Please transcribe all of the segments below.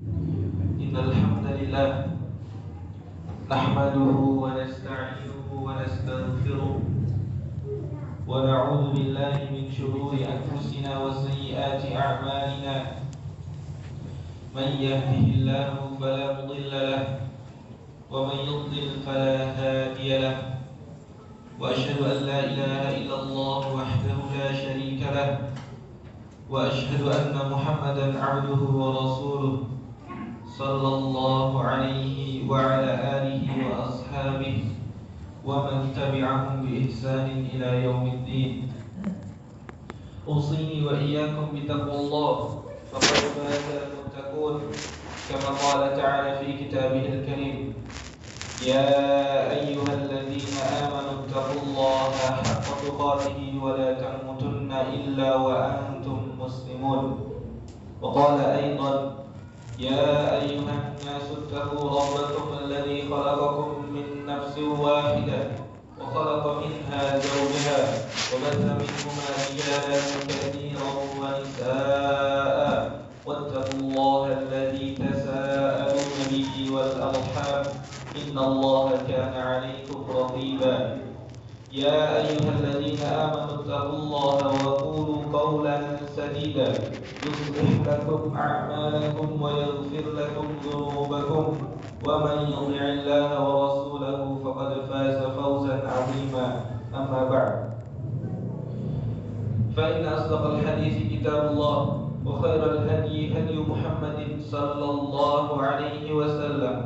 إن الحمد لله نحمده ونستعينه ونستغفره ونعوذ بالله من شرور أنفسنا وسيئات أعمالنا. من يهده الله فلا مضل له ومن يضلل فلا هادي له، وأشهد أن لا إله إلا الله وحده لا شريك له، وأشهد أن محمدا عبده ورسوله صلى الله عليه وعلى آله وأصحابه ومن تبعهم بإحسان إلى يوم الدين. أوصيني وإياكم بتقوى الله، فقد فاز المتقون، كما قال تعالى في كتابه الكريم: يا أيها الذين آمنوا اتقوا الله حق تقاته ولا تموتن إلا وأنتم مسلمون. وقال أيضا: يا أيها الناس اتقوا ربكم الذي خلقكم من نفس واحدة وخلق منها زوجها وبث منهما رجالا كثيرا ونساء، واتقوا الله الذي تساءلون به والأرحام إن الله كان عليكم رقيبا. يا أيها الذين آمنوا اتقوا الله وقولوا قولا سديدا يصلح لكم أعمالكم ويغفر لكم ذنوبكم، ومن يطع الله ورسوله فقد فاز فوزا عظيما. أما بعد، فإن أصدق الحديث كتاب الله، وخير الهدي هدي محمد صلى الله عليه وسلم،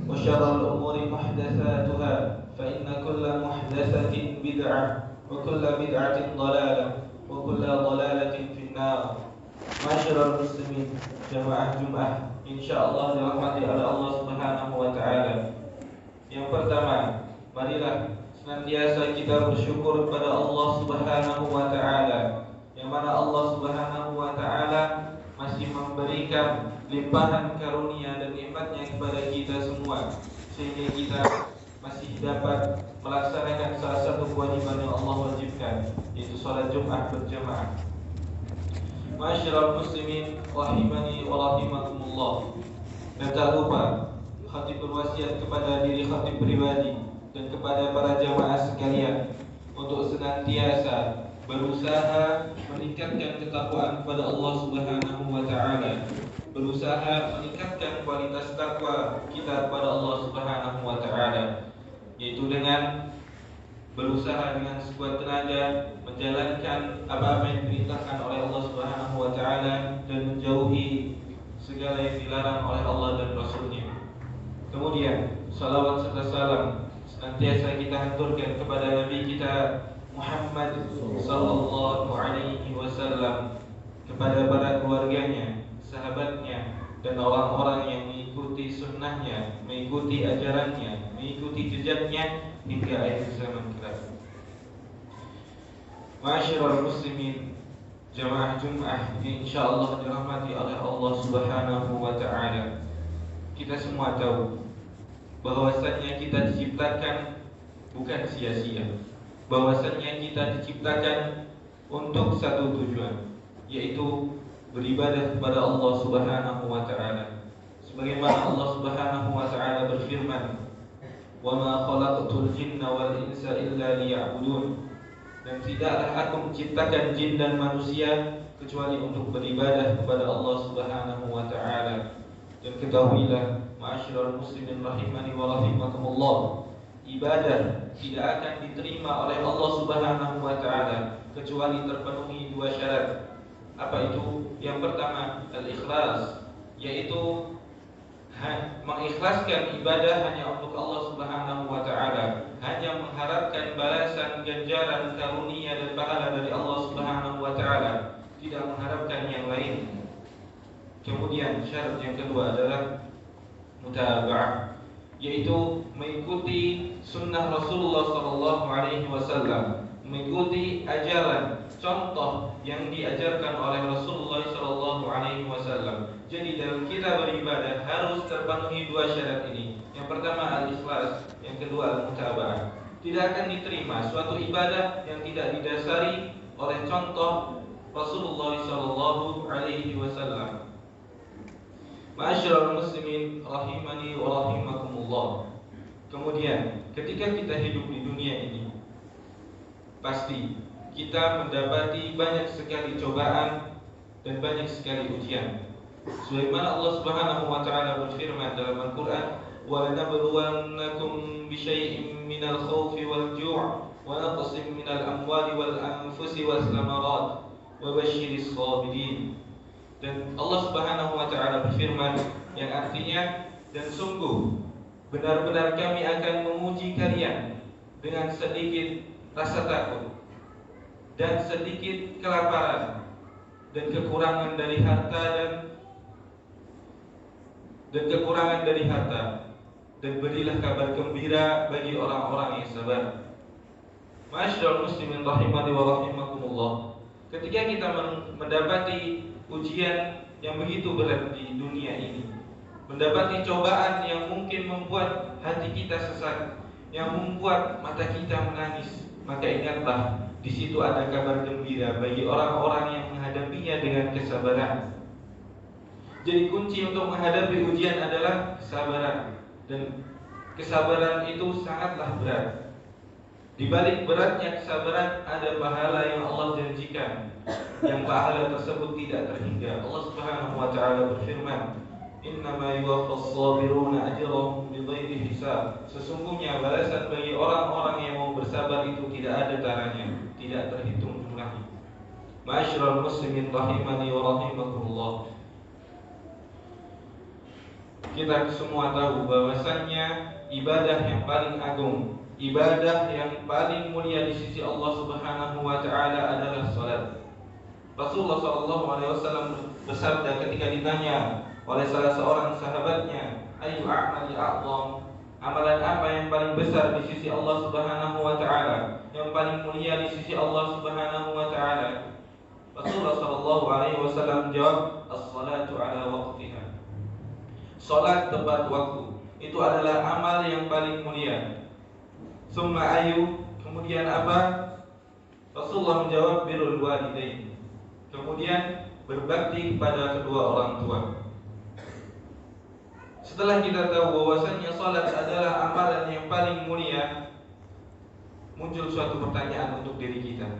وشر الأمور محدثاتها، فإن كل محدثة بدعة، وكل بدعة ضلالة، وكل ضلالة في النار. Masyarul muslimin, jamaah Jumat, insyaallah dirahmati oleh Allah Subhanahu wa taala. Yang pertama, marilah senantiasa kita bersyukur kepada Allah Subhanahu wa taala, yang mana Allah Subhanahu wa taala masih memberikan limpahan karunia dan nikmatnya kepada kita semua, sehingga kita masih dapat melaksanakan salah satu kewajiban yang Allah wajibkan, yaitu salat Jumat berjamaah. Masyarul muslimin rahimani wa rahimakumullah. Dan tak lupa, khatib berwasiat kepada diri khatib pribadi dan kepada para jamaah sekalian untuk senantiasa berusaha meningkatkan ketakwaan kepada Allah Subhanahu wa taala, berusaha meningkatkan kualitas takwa kita kepada Allah Subhanahu wa taala, yaitu dengan berusaha dengan sekuat tenaga menjalankan apa-apa yang diperintahkan oleh Allah Subhanahu wa taala dan menjauhi segala yang dilarang oleh Allah dan Rasul-Nya. Kemudian salawat serta salam senantiasa kita haturkan kepada Nabi kita Muhammad sallallahu alaihi wasallam, kepada para keluarganya, sahabatnya, dan orang-orang yang mengikuti sunnahnya, mengikuti ajarannya, mengikuti jejaknya hingga akhir zaman kelak. Masyarul muslimin, jamaah Jumat yang insyaallah dirahmati oleh Allah Subhanahu wa taala. Kita semua tahu bahwasannya kita diciptakan bukan sia-sia, bahwasannya kita diciptakan untuk satu tujuan, yaitu beribadah kepada Allah Subhanahu wa taala. Sebagaimana Allah Subhanahu wa taala berfirman, "Wa ma khalaqtul jinna wal insa illa liya'budun." Dan tidaklah aku menciptakan jin dan manusia kecuali untuk beribadah kepada Allah Subhanahu wa taala. Dan ketahuilah, ma'asyiral muslimin rahimani wa rahimakumullah, ibadah tidak akan diterima oleh Allah Subhanahu wa taala kecuali terpenuhi dua syarat. Apa itu? Yang pertama, al-ikhlas, yaitu mengikhlaskan ibadah hanya untuk Allah Subhanahu wa taala, hanya mengharapkan balasan, ganjaran, karunia dan pahala dari Allah Subhanahu wa taala, tidak mengharapkan yang lain. Kemudian syarat yang kedua adalah mutaba'ah, yaitu mengikuti sunnah Rasulullah sallallahu alaihi wasallam, mengikuti ajaran, contoh yang diajarkan oleh Rasulullah sallallahu alaihi wasallam. Jadi dalam kita beribadah harus terpenuhi dua syarat ini. Yang pertama al-ikhlas, yang kedua al-mutaba'ah. Tidak akan diterima suatu ibadah yang tidak didasari oleh contoh Rasulullah sallallahu alaihi wasallam. Ma'asyiral muslimin rahimani wa rahimakumullah. Kemudian ketika kita hidup di dunia ini, pasti kita mendapati banyak sekali cobaan dan banyak sekali ujian. Sebagaimana Allah Subhanahu wa taala berfirman dalam Al-Qur'an, "Wa lanabluwannakum bisyai'in minal khaufi wal ju' wa naqsin minal amwali wal anfusi was thamarat wa basyiris sabirin." Dan Allah Subhanahu wa taala berfirman yang artinya, dan sungguh benar-benar kami akan menguji kalian dengan sedikit rasa takut dan sedikit kelaparan dan kekurangan dari harta dan berilah kabar gembira bagi orang-orang yang sabar. Ma'asyiral muslimin rahimani wa rahimakumullah. Ketika kita mendapati ujian yang begitu berat di dunia ini, mendapati cobaan yang mungkin membuat hati kita sesak, yang membuat mata kita menangis, maka ingatlah, di situ ada kabar gembira bagi orang-orang yang menghadapinya dengan kesabaran. Jadi kunci untuk menghadapi ujian adalah kesabaran, dan kesabaran itu sangatlah berat. Di balik beratnya kesabaran ada pahala yang Allah janjikan, yang pahala tersebut tidak terhingga. Allah Subhanahu wa taala berfirman, "Innama yuwaffas sabiruna ajrahum bighairi hisab." Sesungguhnya balasan bagi orang-orang yang mau bersabar itu tidak ada taranya, tidak terhitung jumlahnya. Ma'asyiral muslimin rahimani wa rahimakumullah. Kita semua tahu bahwasannya ibadah yang paling agung, ibadah yang paling mulia di sisi Allah Subhanahu wa taala adalah salat. Rasulullah sallallahu alaihi wasallam bersabda ketika ditanya oleh salah seorang sahabatnya, "Ayyu a'mali a'zam?" Amalan apa yang paling besar di sisi Allah Subhanahu wa taala, yang paling mulia di sisi Allah Subhanahu wa taala? Rasulullah sallallahu alaihi wasallam jawab, "As-salatu ala waqtiha." Salat tepat waktu itu adalah amal yang paling mulia. Summa ayu, kemudian apa? Rasulullah menjawab, birrul walidain. Kemudian berbakti kepada kedua orang tua. Setelah kita tahu bahwasannya salat adalah amalan yang paling mulia, muncul suatu pertanyaan untuk diri kita.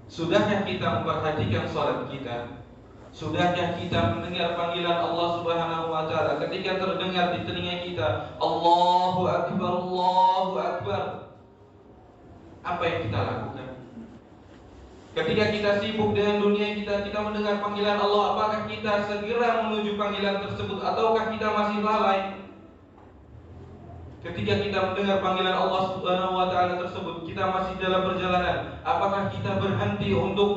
Sudahkah kita memperhatikan salat kita? Sudahkah kita mendengar panggilan Allah Subhanahu wa taala? Ketika terdengar di telinga kita, Allahu Akbar, Allahu Akbar, apa yang kita lakukan? Ketika kita sibuk dengan dunia kita mendengar panggilan Allah, apakah kita segera menuju panggilan tersebut ataukah kita masih lalai? Ketika kita mendengar panggilan Allah Subhanahu wa taala tersebut, kita masih dalam perjalanan, apakah kita berhenti untuk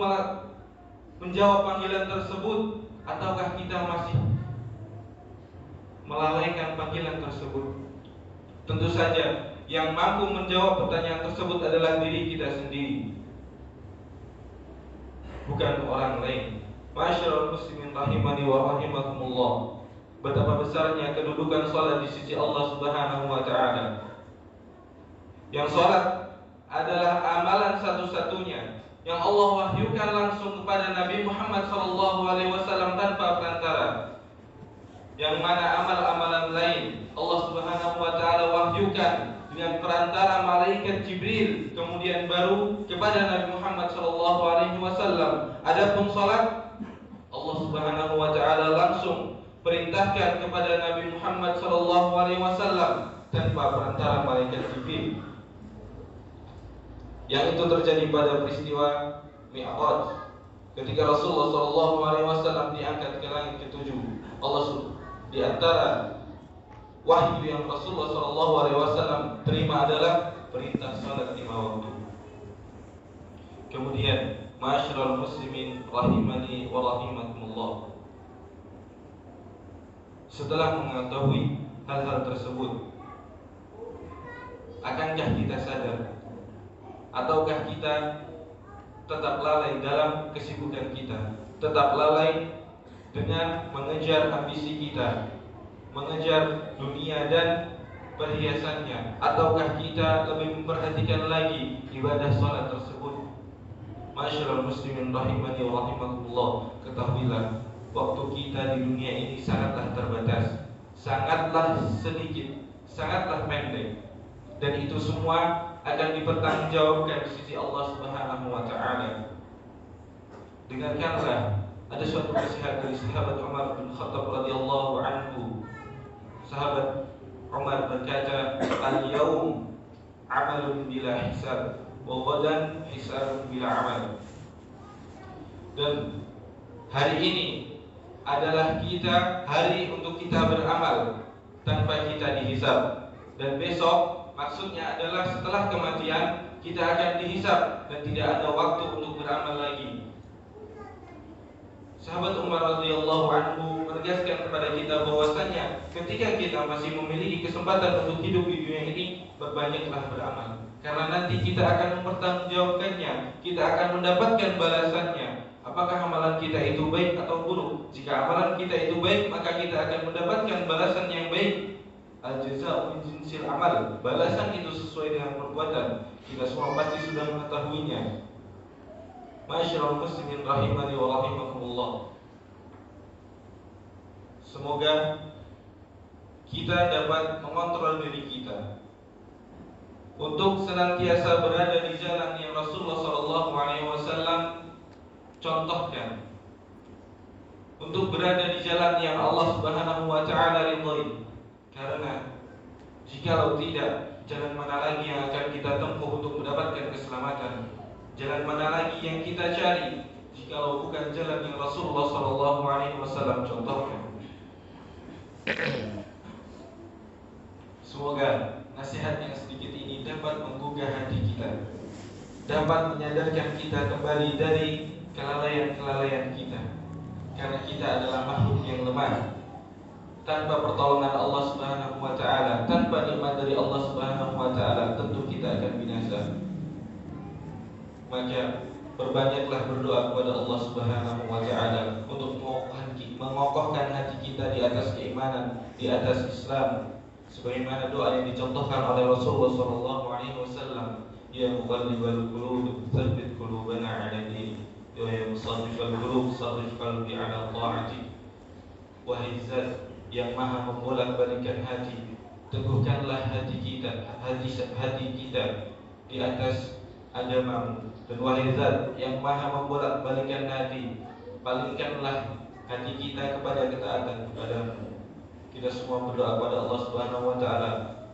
menjawab panggilan tersebut ataukah kita masih melalaikan panggilan tersebut? Tentu saja yang mampu menjawab pertanyaan tersebut adalah diri kita sendiri, bukan orang lain. Ma'asyiral muslimin rahimani wa rahimakumullah. Betapa besarnya kedudukan salat di sisi Allah Subhanahu wa taala. Yang salat adalah amalan satu-satunya yang Allah wahyukan langsung kepada Nabi Muhammad SAW tanpa perantara. Yang mana amal-amalan lain Allah Subhanahu wa taala wahyukan dengan perantara malaikat Jibril, kemudian baru kepada Nabi Muhammad SAW. Adapun salat, Allah Subhanahu wa taala langsung perintahkan kepada Nabi Muhammad SAW tanpa perantara malaikat Jibril. Yang itu terjadi pada peristiwa Mi'raj, ketika Rasulullah SAW diangkat ke langit ke-7. Allah di antara wahyu yang Rasulullah SAW terima adalah perintah salat 5 waktu. Kemudian, ma'asyiral muslimin rahimani wa rahimakumullah. Setelah mengetahui hal-hal tersebut, akankah kita sadar ataukah kita tetap lalai dalam kesibukan kita, tetap lalai dengan mengejar ambisi kita, mengejar dunia dan perhiasannya, ataukah kita lebih memperhatikan lagi ibadah salat tersebut? Ma'asyiral muslimin rahimani wa rahimakumullah, ketahuilah waktu kita di dunia ini sangatlah terbatas, sangatlah sedikit, sangatlah pendek, dan itu semua akan dipertanggungjawabkan di sisi Allah Subhanahu wa taala. Dengarkanlah, ada suatu nasihat dari sahabat Umar bin Khattab radhiyallahu anhu. Sahabat Umar berkata, "Al-yaum amalun bila hisab, wa ghadan hisabun bila amal." Dan hari ini adalah hari untuk kita beramal tanpa kita dihisab, dan besok maksudnya adalah setelah kematian kita akan dihisab dan tidak ada waktu untuk beramal lagi. Sahabat Umar radhiyallahu anhu menegaskan kepada kita bahwasanya ketika kita masih memiliki kesempatan untuk hidup di dunia ini, berbanyaklah beramal, karena nanti kita akan mempertanggungjawabkannya, kita akan mendapatkan balasannya. Apakah amalan kita itu baik atau buruk? Jika amalan kita itu baik, maka kita akan mendapatkan balasan yang baik. Al-jaza'u min jinsil amal. Balasan itu sesuai dengan perbuatan. Kita semua pasti sudah mengetahuinya. Ma'asyiral muslimin rahimani wa rahimakumullah. Semoga kita dapat mengontrol diri kita untuk senantiasa berada di jalan yang Rasulullah SAW contohkan, untuk berada di jalan yang Allah Subhanahu wa taala ridhai. Karena jikalau tidak, jalan mana lagi yang akan kita tempuh untuk mendapatkan keselamatan? Jalan mana lagi yang kita cari jikalau bukan jalan yang Rasulullah SAW contohkan? Semoga nasihat yang sedikit ini dapat menggugah hati kita, dapat menyadarkan kita kembali dari kelalaian-kelalaian kita, karena kita adalah makhluk yang lemah. Tanpa pertolongan Allah Subhanahu wa taala, tanpa nikmat dari Allah Subhanahu wa taala, tentu kita akan binasa. Maka berbanyaklah berdoa kepada Allah Subhanahu wa taala untuk mengokohkan hati kita di atas keimanan, di atas Islam, sebagaimana doa yang dicontohkan oleh Rasulullah sallallahu alaihi wasallam, ya muqallibal qulub tsabbit qulubana 'ala dinik, ya musarrifal qulub sarrif qalbi 'ala ta'atik. Wahai Zat yang maha membolak-balikkan hati, teguhkanlah hati kita di atas agamamu. Dan wahai Zat yang maha membolak-balikkan hati, palingkanlah hati kita kepada ketaatan kepadamu. Kita semua berdoa kepada Allah Subhanahu wa taala,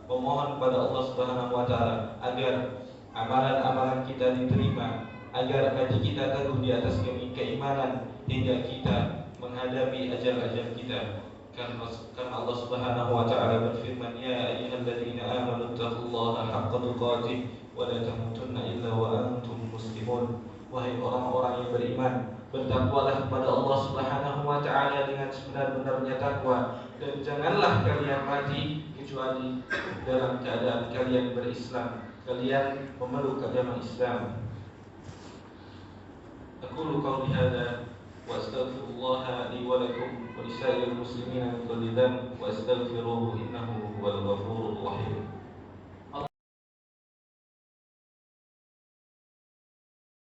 memohon kepada Allah Subhanahu wa taala agar amalan-amalan kita diterima, agar hati kita teguh di atas keimanan hingga kita menghadapi ajal-ajal kita. Karena Allah Subhanahu wa taala berfirman, ya ayyuhalladzina amanu taqullaha haqqa tuqatih wa la tamutunna illa wa antum muslimun. Wahai orang-orang yang beriman, bertakwalah kepada Allah Subhanahu wa taala dengan sebenar-benarnya takwa, dan janganlah kalian mati kecuali dalam keadaan kalian berislam, kalian memeluk agama Islam. Aqulu qawli hadza wa astaghfirullah li wa lakum wa lisa'iril muslimina min kulli dhanb wa astaghfiruhu innahu huwal ghafurur rahim.